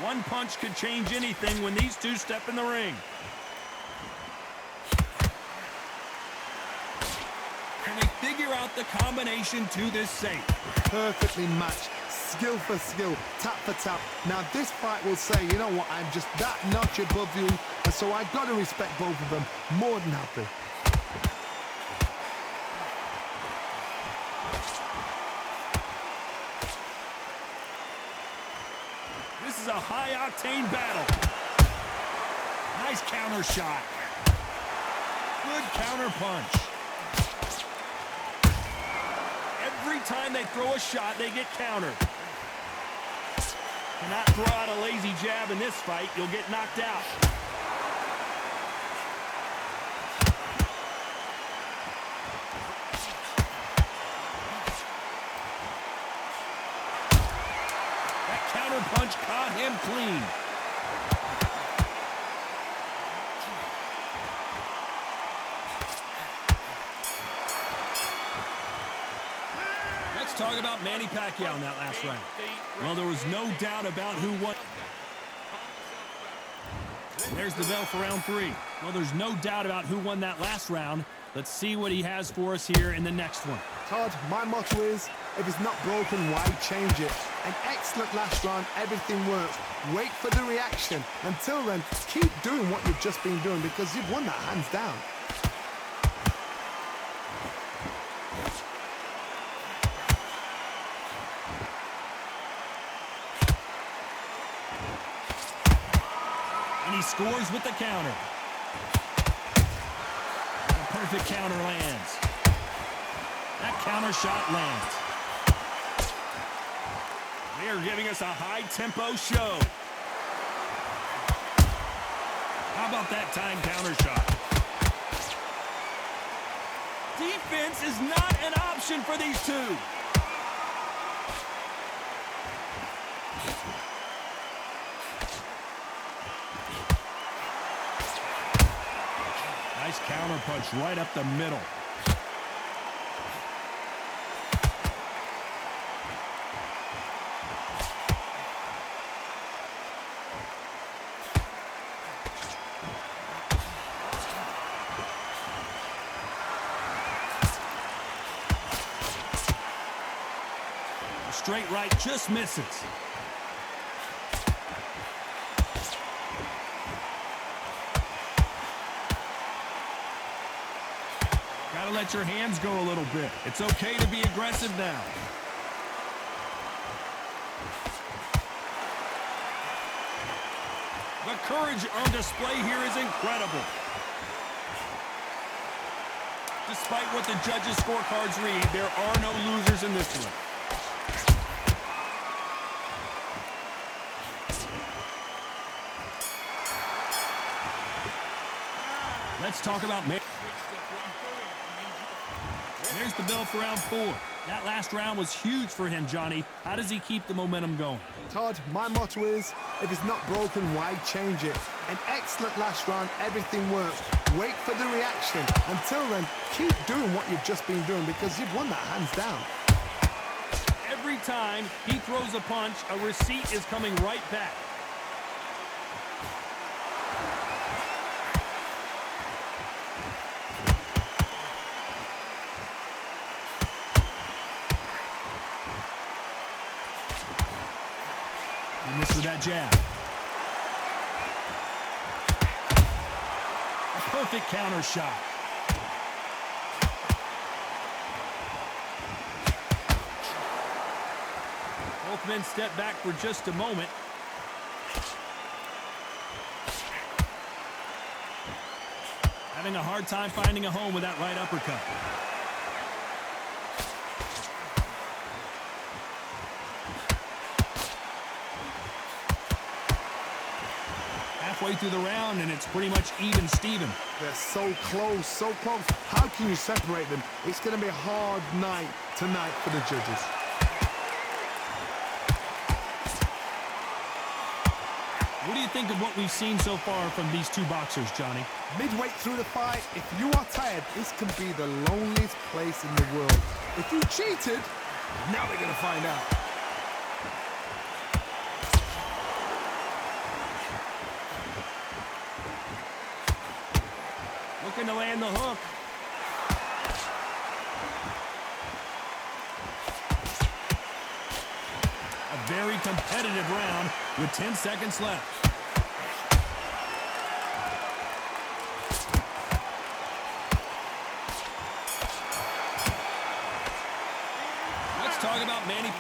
One punch could change anything when these two step in the ring. Can they figure out the combination to this safe? Perfectly matched. Skill for skill, tap for tap. Now this fight will say, you know what, I'm just that notch above you, and so I got to respect both of them. More than happy. This is a high-octane battle. Nice counter shot. Good counter punch. Every time they throw a shot, they get countered. Cannot throw out a lazy jab in this fight. You'll get knocked out. That counter punch caught him clean. Let's talk about Manny Pacquiao in that last round. Well, there was no doubt about who won. There's the bell for round 3. Well, there's no doubt about who won that last round. Let's see what he has for us here in the next one. Todd, my motto is, if it's not broken, why change it? An excellent last round, everything works. Wait for the reaction. Until then, keep doing what you've just been doing because you've won that hands down. And he scores with the counter. A perfect counter lands. That counter shot lands. They are giving us a high-tempo show. How about that time counter shot? Defense is not an option for these two. Nice counter punch right up the middle. Straight right just misses. Gotta let your hands go a little bit. It's okay to be aggressive now. The courage on display here is incredible. Despite what the judges' scorecards read, there are no losers in this one. Let's talk about Manny. There's the bell for round 4. That last round was huge for him, Johnny. How does he keep the momentum going? Todd, my motto is, if it's not broken, why change it? An excellent last round, everything works. Wait for the reaction. Until then, keep doing what you've just been doing because you've won that hands down. Every time he throws a punch, a receipt is coming right back. He missed with that jab. A perfect counter shot. Both men step back for just a moment. Having a hard time finding a home with that right uppercut. Halfway through the round, and it's pretty much even Steven. They're so close, so close. How can you separate them? It's going to be a hard night tonight for the judges. What do you think of what we've seen so far from these two boxers, Johnny? Midway through the fight, if you are tired, this can be the loneliest place in the world. If you cheated, now they're going to find out. looking to land the hook. A very competitive round with 10 seconds left. Let's talk about Manny.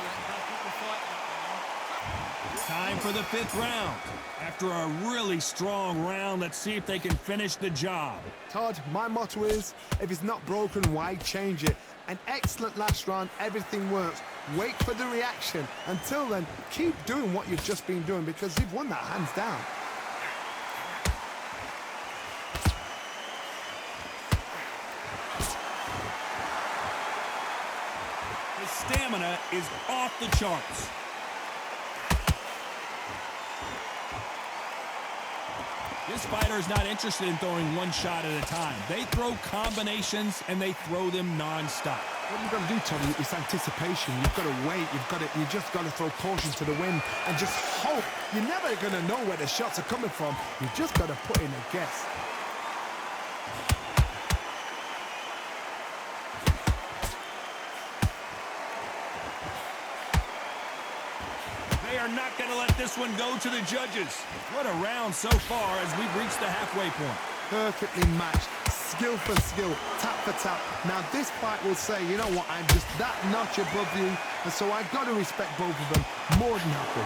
Time for the 5th round. After a really strong round, let's see if they can finish the job. Todd, my motto is, if it's not broken, why change it? An excellent last round, everything works. Wait for the reaction. Until then, keep doing what you've just been doing because you've won that hands down. His stamina is off the charts. This fighter is not interested in throwing one shot at a time. They throw combinations and they throw them non-stop. What you've got to do, Tony, is anticipation. You've got to wait. You just got to throw caution to the wind and just hope. You're never going to know where the shots are coming from. You've just got to put in a guess. They are not going to let this one go to the judges. What a round so far as we've reached the halfway point. Perfectly matched, skill for skill, tap for tap. Now this fight will say, you know what, I'm just that notch above you, and so I've got to respect both of them more than happy.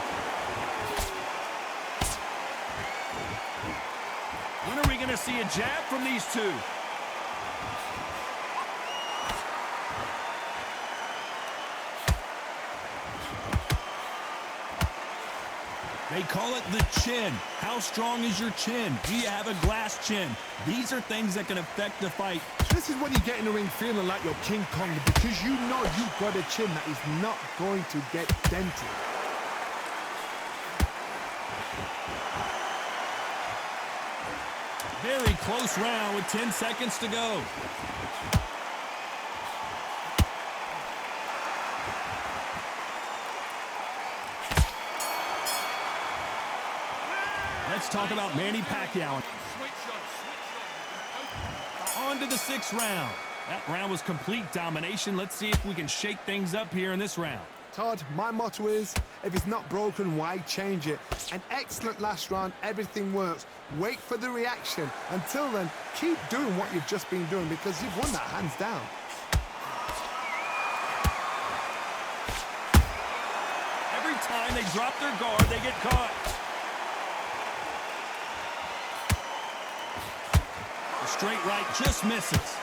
When are we going to see a jab from these two? They call it the chin. How strong is your chin? Do you have a glass chin? These are things that can affect the fight. This is when you get in the ring feeling like you're King Kong because you know you've got a chin that is not going to get dented. Very close round with 10 seconds to go. Let's talk about Manny Pacquiao. On to the 6th round. That round was complete domination. Let's see if we can shake things up here in this round. Todd, my motto is, if it's not broken, why change it? An excellent last round, everything works. Wait for the reaction. Until then, keep doing what you've just been doing because you've won that hands down. Every time they drop their guard, they get caught. The straight right just misses.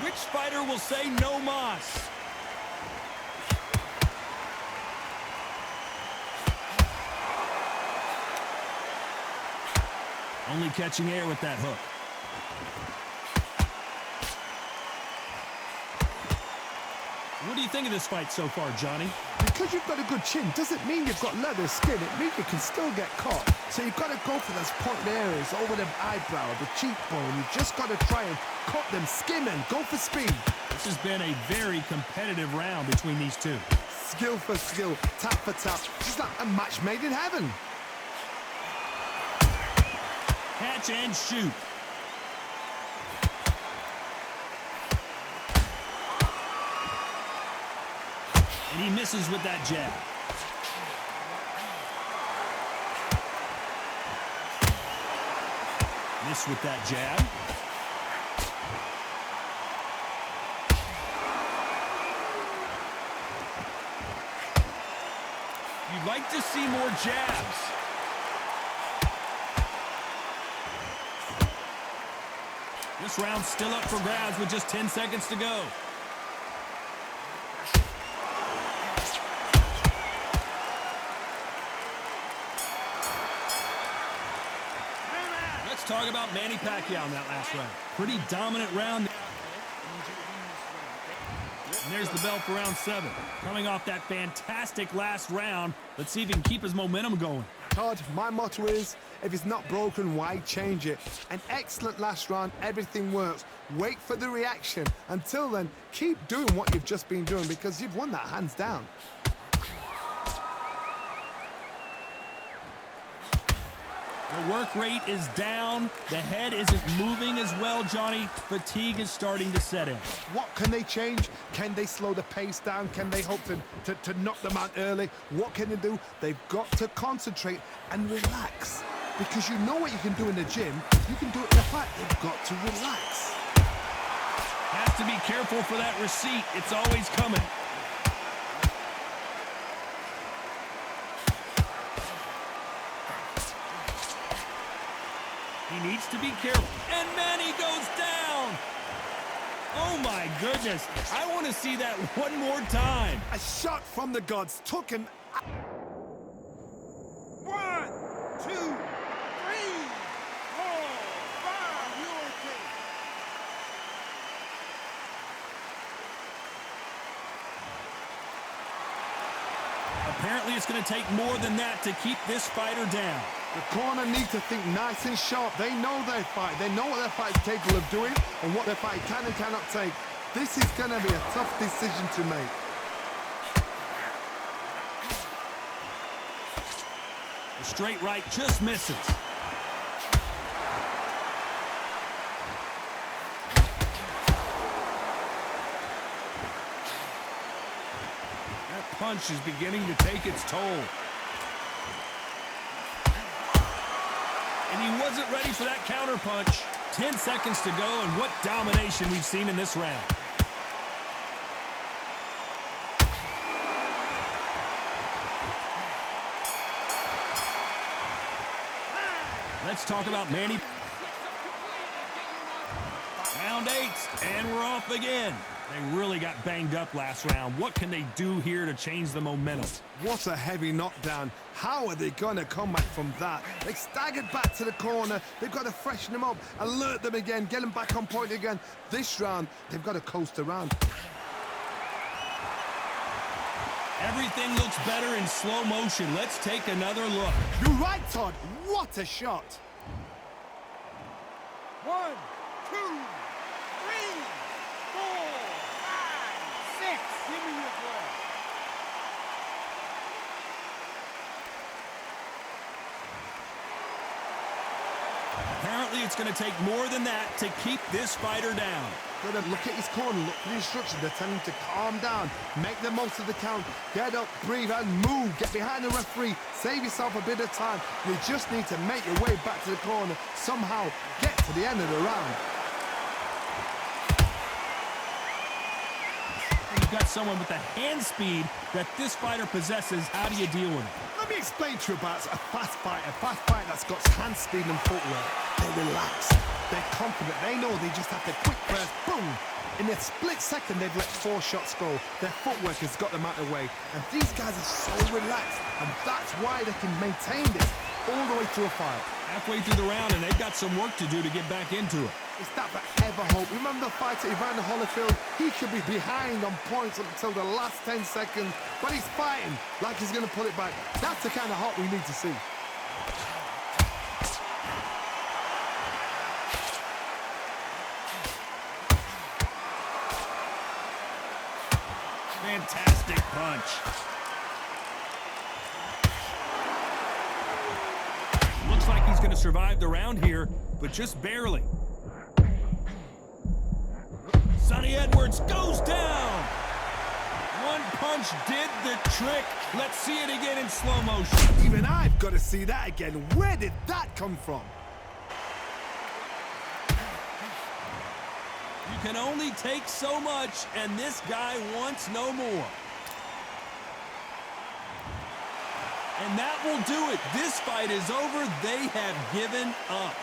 Which fighter will say no mas? Only catching air with that hook. What do you think of this fight so far, Johnny? Because you've got a good chin doesn't mean you've got leather skin. It means you can still get caught. So you've got to go for those pointed areas over the eyebrow, the cheekbone. You've just got to try and cut them, skim and go for speed. This has been a very competitive round between these two. Skill for skill, tap for tap. Just like a match made in heaven. Catch and shoot. And he misses with that jab. Miss with that jab. You'd like to see more jabs. This round's still up for grabs with just 10 seconds to go. Let's talk about Manny Pacquiao in that last round. Pretty dominant round. And there's the bell for round 7. Coming off that fantastic last round, let's see if he can keep his momentum going. Todd, my motto is, if it's not broken, why change it? An excellent last round, everything works. Wait for the reaction. Until then, keep doing what you've just been doing because you've won that hands down. The work rate is down. The head isn't moving as well, Johnny. Fatigue is starting to set in. What can they change? Can they slow the pace down? Can they hope to knock them out early? What can they do? They've got to concentrate and relax. Because you know what you can do in the gym, you can do it in the fight. They've got to relax. Has to be careful for that receipt. It's always coming. He needs to be careful. And Manny goes down. Oh, my goodness. I want to see that one more time. A shot from the gods took him. 1, 2, 3, 4, 5, your team. Apparently, it's going to take more than that to keep this fighter down. The corner need to think nice and sharp. They know their fight. They know what their fight is capable of doing and what their fight can and cannot take. This is going to be a tough decision to make. The straight right just misses. That punch is beginning to take its toll. And he wasn't ready for that counter punch. 10 seconds to go, and what domination we've seen in this round. Let's talk about Manny. Round 8, and we're off again. They really got banged up last round. What can they do here to change the momentum? What a heavy knockdown. How are they going to come back from that? They staggered back to the corner. They've got to freshen them up, alert them again, get them back on point again. This round, they've got to coast around. Everything looks better in slow motion. Let's take another look. You're right, Todd. What a shot. 1, 2, 3, 4, 5, 6. Give me your play. Apparently, it's going to take more than that to keep this fighter down. Got to look at his corner, look for the instructions. They're telling him to calm down, make the most of the count, get up, breathe, and move. Get behind the referee, save yourself a bit of time. You just need to make your way back to the corner, somehow get to the end of the round. You've got someone with the hand speed that this fighter possesses. How do you deal with it? Let me explain to you about a fast fighter that's got hand speed and footwork. They relax, they're confident, they know they just have to quick burst, boom. In a split second, they've let 4 shots go. Their footwork has got them out of the way. And these guys are so relaxed, and that's why they can maintain this all the way through a fight. Halfway through the round, and they've got some work to do to get back into it. Is that ever hope? Remember the fighter Evander Holyfield? He could be behind on points until the last 10 seconds, but he's fighting like he's going to pull it back. That's the kind of hope we need to see. Fantastic punch. Looks like he's going to survive the round here, but just barely. Sonny Edwards goes down. One punch did the trick. Let's see it again in slow motion. Even I've got to see that again. Where did that come from? You can only take so much, and this guy wants no more. And that will do it. This fight is over. They have given up.